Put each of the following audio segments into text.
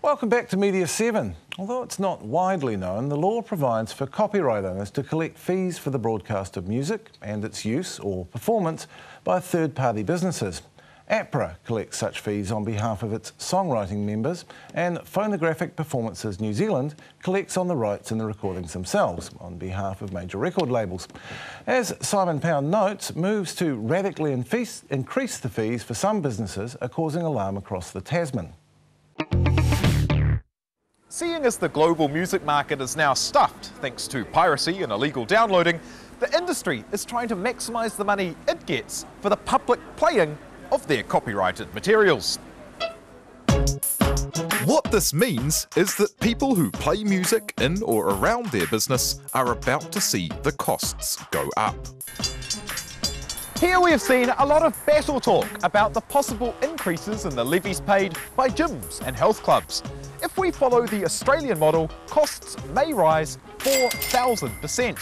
Welcome back to Media 7. Although it's not widely known, the law provides for copyright owners to collect fees for the broadcast of music and its use or performance by third-party businesses. APRA collects such fees on behalf of its songwriting members, and Phonographic Performances New Zealand collects on the rights in the recordings themselves on behalf of major record labels. As Simon Pound notes, moves to radically increase the fees for some businesses are causing alarm across the Tasman. Seeing as the global music market is now stuffed thanks to piracy and illegal downloading, the industry is trying to maximise the money it gets for the public playing of their copyrighted materials. What this means is that people who play music in or around their business are about to see the costs go up. Here we have seen a lot of battle talk about the possible increases in the levies paid by gyms and health clubs. If we follow the Australian model, costs may rise 4,000%,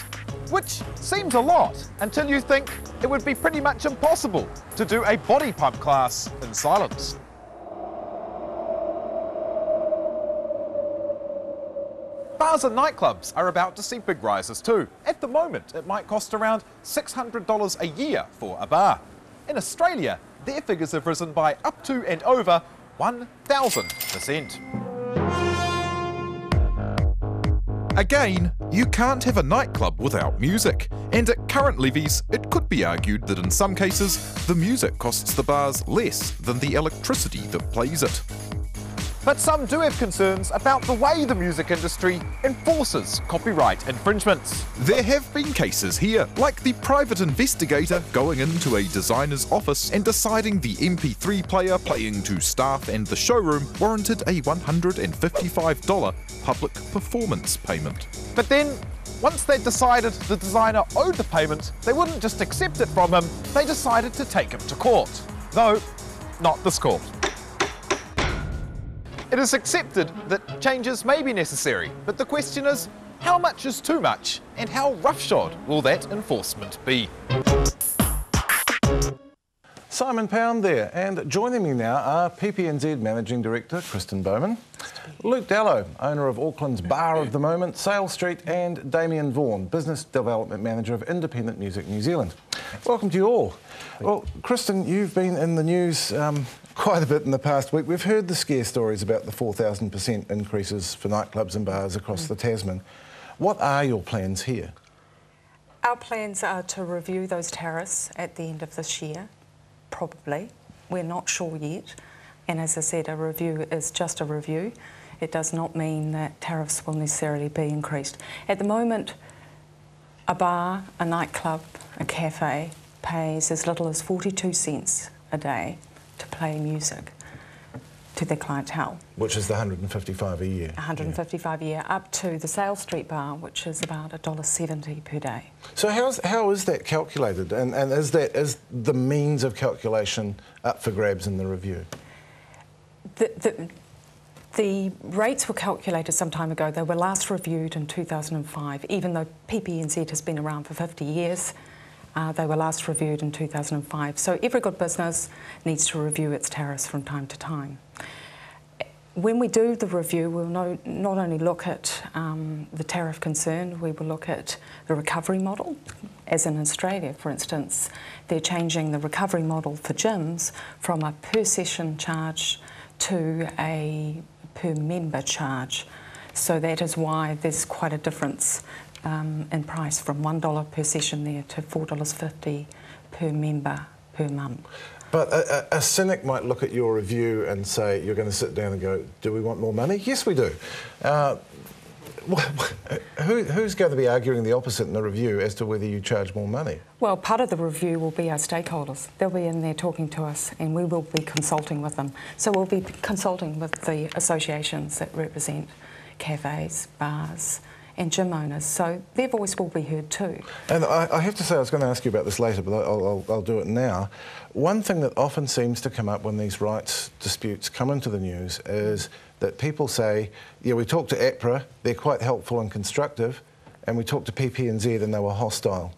which seems a lot until you think it would be pretty much impossible to do a body pump class in silence. Bars and nightclubs are about to see big rises too. At the moment, it might cost around $600 a year for a bar. In Australia, their figures have risen by up to and over 1,000%. Again, you can't have a nightclub without music, and at current levies, it could be argued that in some cases, the music costs the bars less than the electricity that plays it. But some do have concerns about the way the music industry enforces copyright infringements. There have been cases here, like the private investigator going into a designer's office and deciding the MP3 player playing to staff and the showroom warranted a $155 public performance payment. But then, once they decided the designer owed the payment, they wouldn't just accept it from him, they decided to take him to court. No, not this court. It is accepted that changes may be necessary, but the question is, how much is too much, and how roughshod will that enforcement be? Simon Pound there, and joining me now are PPNZ Managing Director Kristen Bowman, Luke Dallow, owner of Auckland's Bar of the Moment, Sale Street, and Damien Vaughan, Business Development Manager of Independent Music New Zealand. Welcome to you all. Well, Kristen, you've been in the news quite a bit in the past week. We've heard the scare stories about the 4,000% increases for nightclubs and bars across the Tasman. What are your plans here? Our plans are to review those tariffs at the end of this year, probably. We're not sure yet. And as I said, a review is just a review. It does not mean that tariffs will necessarily be increased. At the moment, a bar, a nightclub, a cafe pays as little as 42 cents a day to play music to their clientele. Which is the $155 a year. $155 a year, up to the Sale Street bar, which is about $1.70 per day. So how is that calculated? And is the means of calculation up for grabs in the review? The rates were calculated some time ago. They were last reviewed in 2005. Even though PPNZ has been around for 50 years, they were last reviewed in 2005. So every good business needs to review its tariffs from time to time. When we do the review, we'll not only look at the tariff concerned, we will look at the recovery model. As in Australia, for instance, they're changing the recovery model for gyms from a per session charge to a per member charge. So that is why there's quite a difference in price from $1 per session there to $4.50 per member per month. But a cynic might look at your review and say, you're going to sit down and go, do we want more money? Yes, we do. Who's going to be arguing the opposite in the review as to whether you charge more money? Well, part of the review will be our stakeholders. They'll be in there talking to us and we will be consulting with them. So we'll be consulting with the associations that represent cafes, bars and gym owners, so their voice will be heard too. And I have to say, I was going to ask you about this later, but I'll do it now. One thing that often seems to come up when these rights disputes come into the news is that people say, yeah, we talked to APRA, they're quite helpful and constructive, and we talked to PPNZ and they were hostile.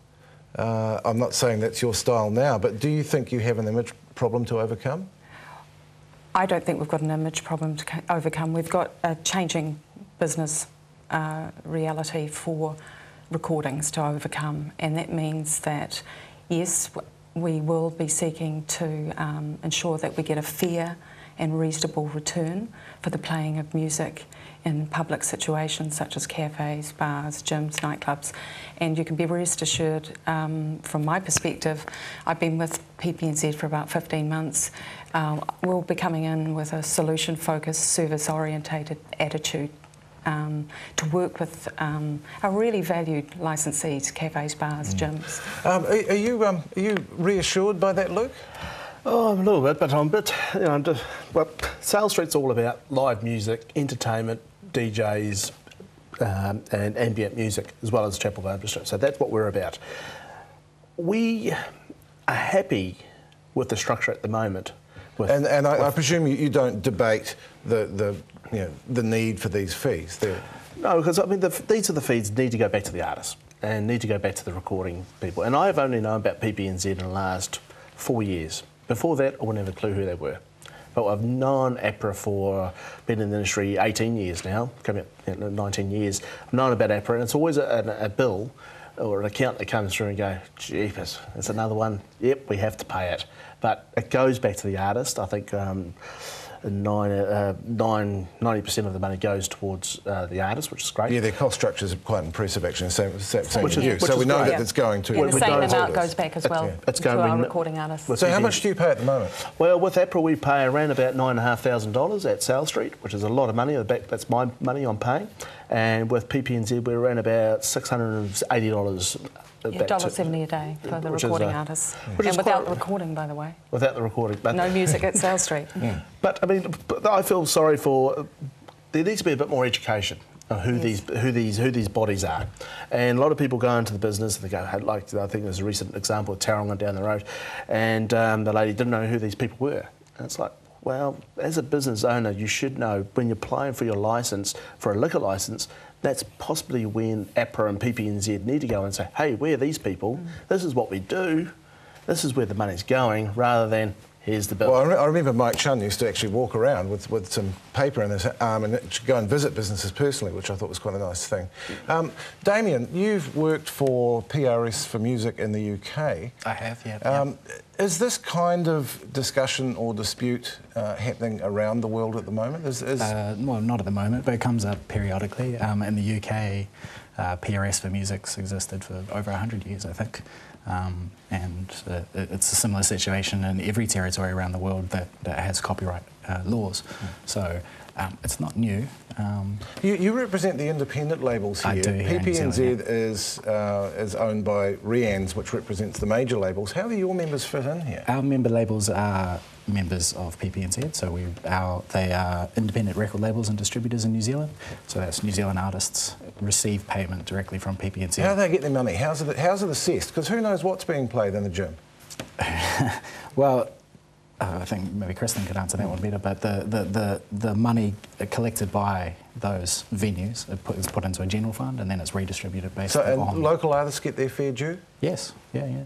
I'm not saying that's your style now, but do you think you have an image problem to overcome? I don't think we've got an image problem to overcome. We've got a changing business reality for recordings to overcome, and that means that, yes, we will be seeking to ensure that we get a fair and reasonable return for the playing of music in public situations such as cafes, bars, gyms, nightclubs. And you can be rest assured, from my perspective, I've been with PPNZ for about 15 months. We'll be coming in with a solution-focused, service-orientated attitude to work with our really valued licensees, cafes, bars, gyms. Are you reassured by that, Luke? Oh, a little bit, but I'm a bit, well, Sales Street's all about live music, entertainment, DJs, and ambient music, as well as chapel orchestra. So that's what we're about. We are happy with the structure at the moment. And I presume you don't debate the need for these fees. No, because I mean these are the fees need to go back to the artists and need to go back to the recording people. And I've only known about PPNZ in the last 4 years. Before that, I wouldn't have a clue who they were. But I've known APRA for, been in the industry 18 years now, coming up 19 years. I've known about APRA, and it's always a bill or an account that comes through and go, jeepers, it's another one. Yep, we have to pay it. But it goes back to the artist. I think 90% of the money goes towards the artist, which is great. Yeah, their cost structure is quite impressive, actually. Same Which with you. So we know that it's going to. And the same amount goes back as well to our recording artists. So how much do you pay at the moment? Well, with APRA we pay around about $9,500 at Sales Street, which is a lot of money. That's my money I'm paying. And with PPNZ we're around about $680. $1.70 a day for the recording artists. And without the recording, by the way. Without the recording. But no music at Sales Street. But I mean, I feel sorry for. There needs to be a bit more education on who these bodies are, and a lot of people go into the business and they go, like I think there's a recent example of Tauranga down the road, and the lady didn't know who these people were, and it's like, well, as a business owner, you should know when you're applying for your licence, for a liquor licence. That's possibly when APRA and PPNZ need to go and say, hey, we're these people, this is what we do, this is where the money's going, rather than here's the bill. Well, I remember Mike Chun used to actually walk around with some paper in his arm and go and visit businesses personally, which I thought was quite a nice thing. Damien, you've worked for PRS for Music in the UK. I have, yeah. Is this kind of discussion or dispute happening around the world at the moment? Well, not at the moment, but it comes up periodically. In the UK, PRS for Music's existed for over 100 years, I think. And it's a similar situation in every territory around the world that has copyright laws. So it's not new. You represent the independent labels here. I do, yeah, PPNZ is owned by Rianne's, which represents the major labels. How do your members fit in here? Our member labels are members of PPNZ, so they are independent record labels and distributors in New Zealand. So that's New Zealand artists receive payment directly from PPNZ. How do they get their money? How's it assessed? Because who knows what's being played in the gym? Well, I think maybe Kristen could answer that one better, but the money collected by those venues is put into a general fund and then it's redistributed based on... So and local artists get their fair due? Yes, yeah.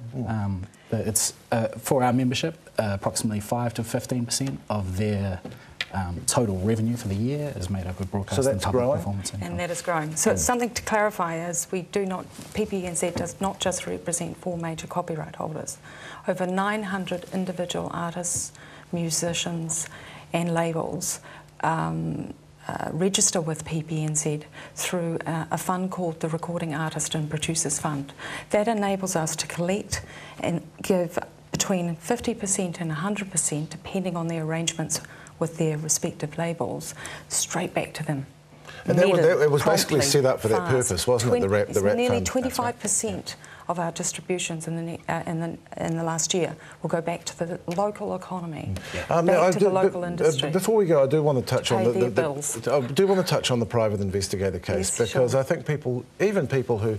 But it's, for our membership, approximately 5 to 15% of their total revenue for the year is made up of broadcast and public performance income. And that is growing. So it's something to clarify is PPNZ does not just represent 4 major copyright holders. Over 900 individual artists, musicians and labels register with PPNZ through a fund called the Recording Artist and Producers Fund. That enables us to collect and give between 50% and 100%, depending on the arrangements with their respective labels, straight back to them. And it was basically set up for that purpose, wasn't it? The rap nearly fund. 25% of our distributions in the last year will go back to the local economy, back to the local industry. Before we go, I do want to touch on the bills. I do want to touch on the private investigator case, yes, because I think even people who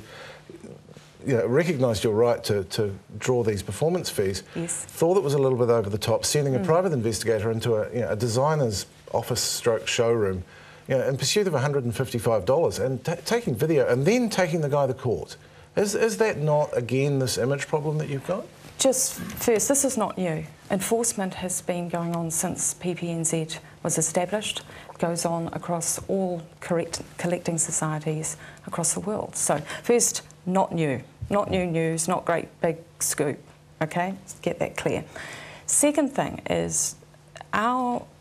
recognised your right to draw these performance fees, yes, thought it was a little bit over the top, sending a private investigator into a designer's office/showroom, in pursuit of $155 and taking video and then taking the guy to court. Is that not, again, this image problem that you've got? just first, this is not new. Enforcement has been going on since PPNZ was established. It goes on across all collecting societies across the world. So first, not new. Not new news, not great big scoop, okay? Let's get that clear. Second thing is,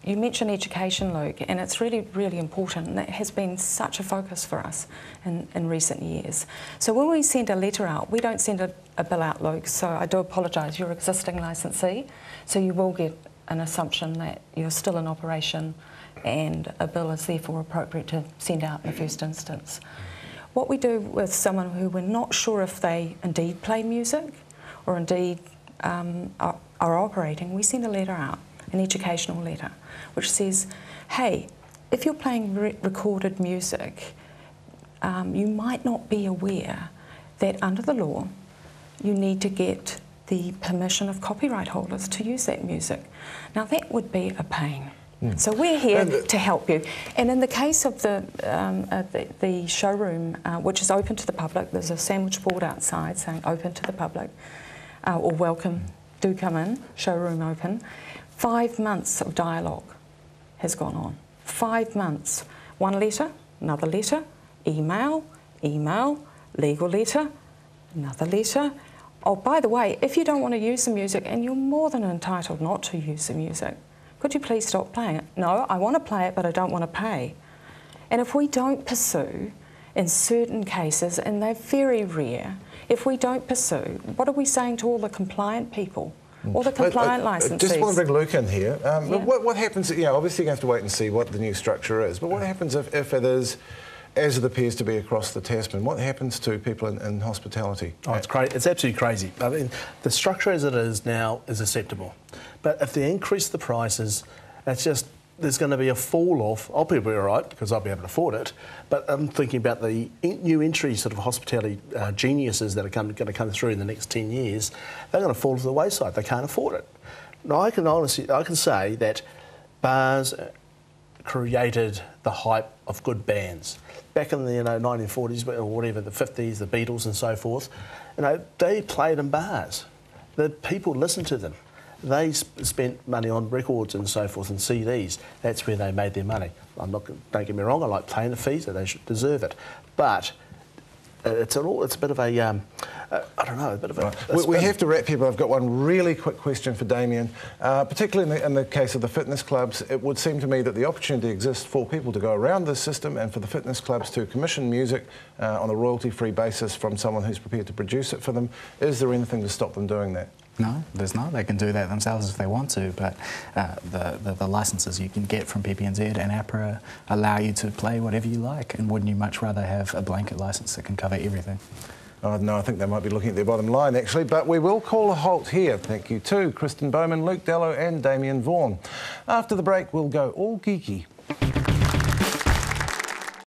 you mentioned education, Luke, and it's really, really important, and that has been such a focus for us in recent years. So when we send a letter out, we don't send a bill out, Luke, so I do apologise, you're an existing licensee, so you will get an assumption that you're still in operation and a bill is therefore appropriate to send out in the first instance. What we do with someone who we're not sure if they indeed play music or indeed are operating, we send a letter out, an educational letter, which says, hey, if you're playing recorded music, you might not be aware that under the law you need to get the permission of copyright holders to use that music. Now that would be a pain. So we're here to help you. And in the case of the showroom, which is open to the public, there's a sandwich board outside saying open to the public, or welcome, do come in, showroom open. 5 months of dialogue has gone on. 5 months. One letter, another letter, email, legal letter, another letter. Oh, by the way, if you don't want to use the music, and you're more than entitled not to use the music, could you please stop playing it? No, I want to play it, but I don't want to pay. And if we don't pursue, in certain cases, and they're very rare, if we don't pursue, what are we saying to all the compliant people? All the compliant licensees? Just want to bring Luke in here. What happens, obviously you have to wait and see what the new structure is, but what happens if it is, as it appears to be across the Tasman, what happens to people in hospitality? Oh, it's crazy. It's absolutely crazy. I mean, the structure as it is now is acceptable. But if they increase the prices, it's just, there's going to be a fall off. I'll be all right because I'll be able to afford it. But I'm thinking about the new entry sort of hospitality geniuses that are going to come through in the next 10 years. They're going to fall to the wayside. They can't afford it. Now, I can say that bars created the hype of good bands. Back in the 1940s or whatever, the 50s, the Beatles and so forth, they played in bars. The people listened to them. They spent money on records and so forth and CDs. That's where they made their money. Don't get me wrong, I like paying the fees, so they should deserve it. But it's a bit of a, I don't know, a bit of a... We have to wrap here, but I've got one really quick question for Damien. Particularly in the case of the fitness clubs, it would seem to me that the opportunity exists for people to go around this system and for the fitness clubs to commission music on a royalty-free basis from someone who's prepared to produce it for them. Is there anything to stop them doing that? No, there's not. They can do that themselves if they want to, but the licences you can get from PPNZ and APRA allow you to play whatever you like, and wouldn't you much rather have a blanket licence that can cover everything? No, I think they might be looking at their bottom line, actually, but we will call a halt here. Thank you to Kristen Bowman, Luke Dello and Damien Vaughan. After the break, we'll go all geeky.